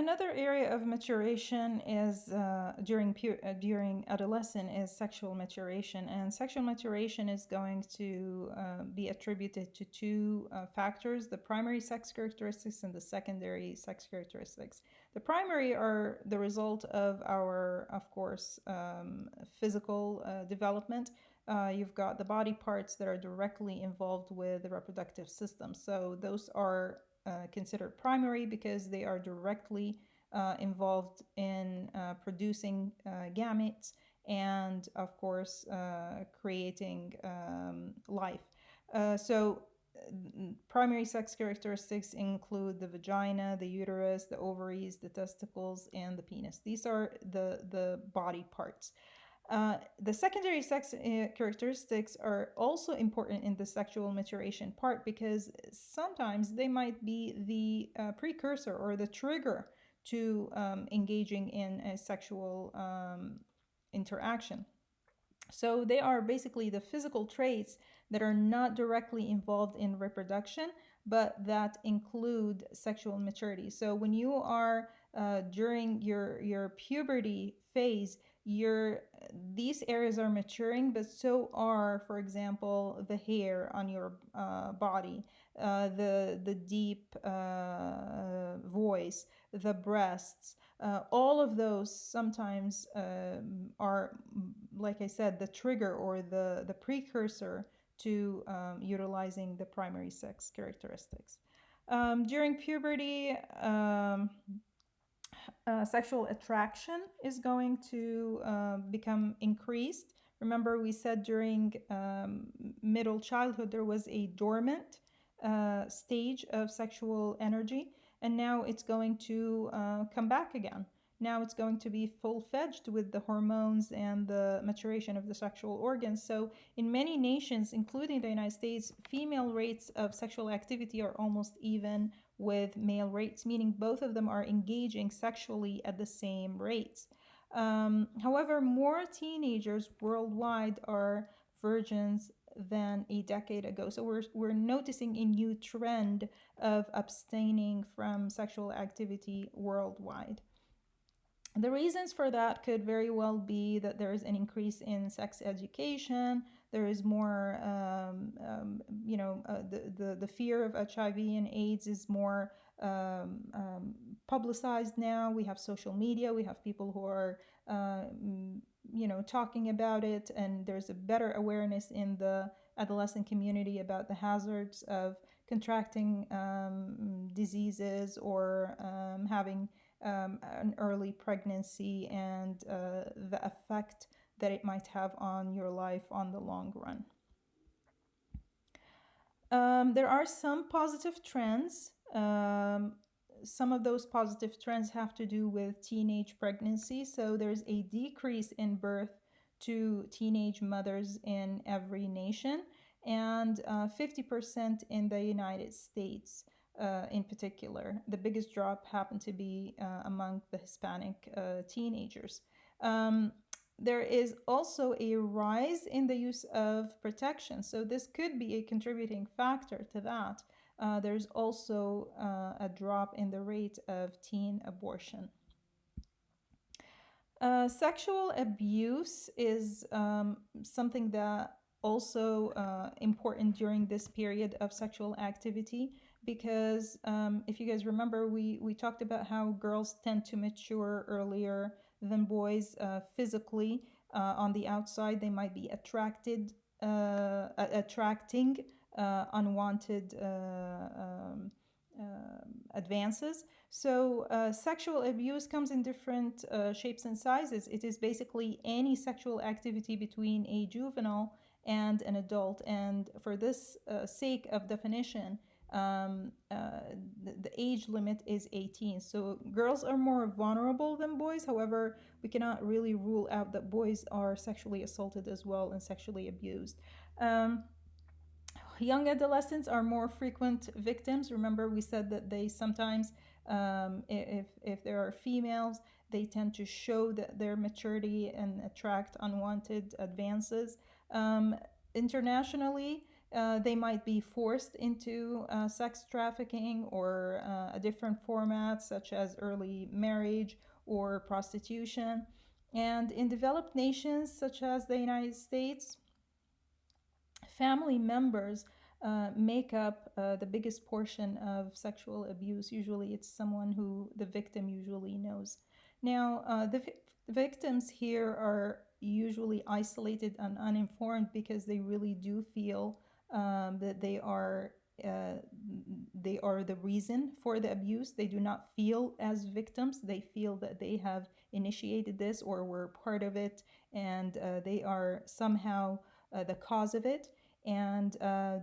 Another area of maturation is during adolescence is sexual maturation, and sexual maturation is going to be attributed to two factors: the primary sex characteristics and the secondary sex characteristics. The primary are the result of our, of course, physical development. You've got the body parts that are directly involved with the reproductive system, so those are considered primary because they are directly involved in producing gametes and, of course, creating life. So primary sex characteristics include the vagina, the uterus, the ovaries, the testicles, and the penis. These are the body parts. The secondary sex characteristics are also important in the sexual maturation part because sometimes they might be the precursor or the trigger to engaging in a sexual interaction. So they are basically the physical traits that are not directly involved in reproduction, but that include sexual maturity. So when you are during your puberty phase, these areas are maturing, but so are, for example, the hair on your body, the deep voice, the breasts. All of those sometimes are, like I said, the trigger or the precursor to utilizing the primary sex characteristics. During puberty, sexual attraction is going to become increased. Remember, we said during middle childhood there was a dormant stage of sexual energy, and now it's going to come back again. Now it's going to be full-fledged with the hormones and the maturation of the sexual organs. So in many nations, including the United States, female rates of sexual activity are almost even with male rates, meaning both of them are engaging sexually at the same rates. However, more teenagers worldwide are virgins than a decade ago. So we're noticing a new trend of abstaining from sexual activity worldwide. The reasons for that could very well be that there is an increase in sex education. There is more, the fear of HIV and AIDS is more publicized now. We have social media. We have people who are, talking about it, and there's a better awareness in the adolescent community about the hazards of contracting diseases or having an early pregnancy and the effect that it might have on your life on the long run. There are some positive trends. Some of those positive trends have to do with teenage pregnancy. So there's a decrease in birth to teenage mothers in every nation, and 50% in the United States. In particular, the biggest drop happened to be among the Hispanic teenagers. There is also a rise in the use of protection, so this could be a contributing factor to that. There's also a drop in the rate of teen abortion. Sexual abuse is something that also important during this period of sexual activity, because if you guys remember, we talked about how girls tend to mature earlier than boys physically. On the outside, they might be attracting unwanted advances. So sexual abuse comes in different shapes and sizes. It is basically any sexual activity between a juvenile and an adult. And for this sake of definition, the age limit is 18. So girls are more vulnerable than boys. However, we cannot really rule out that boys are sexually assaulted as well and sexually abused. Young adolescents are more frequent victims. Remember, we said that they sometimes, if there are females, they tend to show their maturity and attract unwanted advances. Internationally, They might be forced into sex trafficking or a different format, such as early marriage or prostitution. And in developed nations, such as the United States, family members make up the biggest portion of sexual abuse. Usually, it's someone who the victim usually knows. Now, the victims here are usually isolated and uninformed because they really do feel that uh, they are the reason for the abuse. They do not feel as victims. They feel that they have initiated this or were part of it, and they are somehow the cause of it. And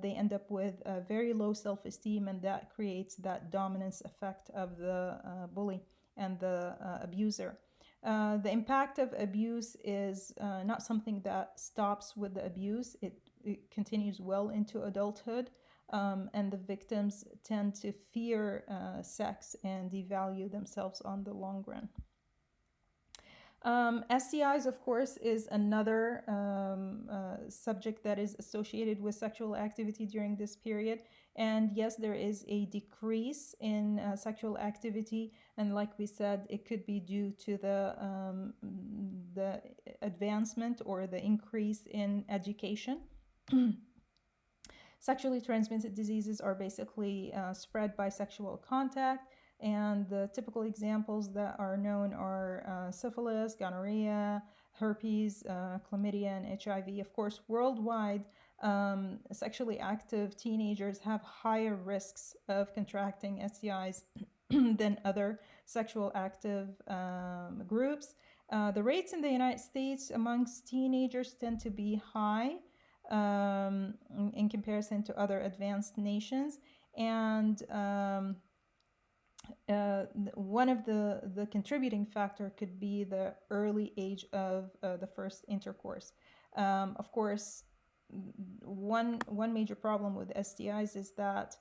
they end up with very low self-esteem, and that creates that dominance effect of the bully and the abuser. The impact of abuse is not something that stops with the abuse. It continues well into adulthood, and the victims tend to fear sex and devalue themselves on the long run. STIs, of course, is another subject that is associated with sexual activity during this period. And yes, there is a decrease in sexual activity. And like we said, it could be due to the advancement or the increase in education. Sexually transmitted diseases are basically spread by sexual contact. And the typical examples that are known are syphilis, gonorrhea, herpes, chlamydia, and HIV. Of course, worldwide, sexually active teenagers have higher risks of contracting STIs than other sexual active groups. The rates in the United States amongst teenagers tend to be high in comparison to other advanced nations. And one of the contributing factor could be the early age of the first intercourse. Of course, one major problem with STIs is that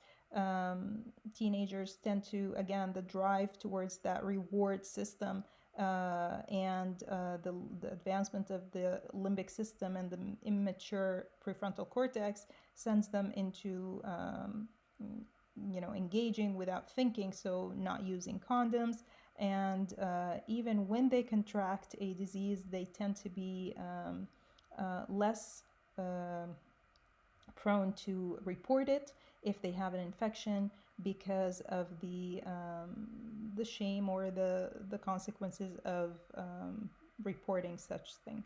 teenagers tend to, again, the drive towards that reward system and the advancement of the limbic system and the immature prefrontal cortex sends them into engaging without thinking, so not using condoms. And even when they contract a disease, they tend to be less prone to report it if they have an infection because of the shame or the consequences of reporting such thing.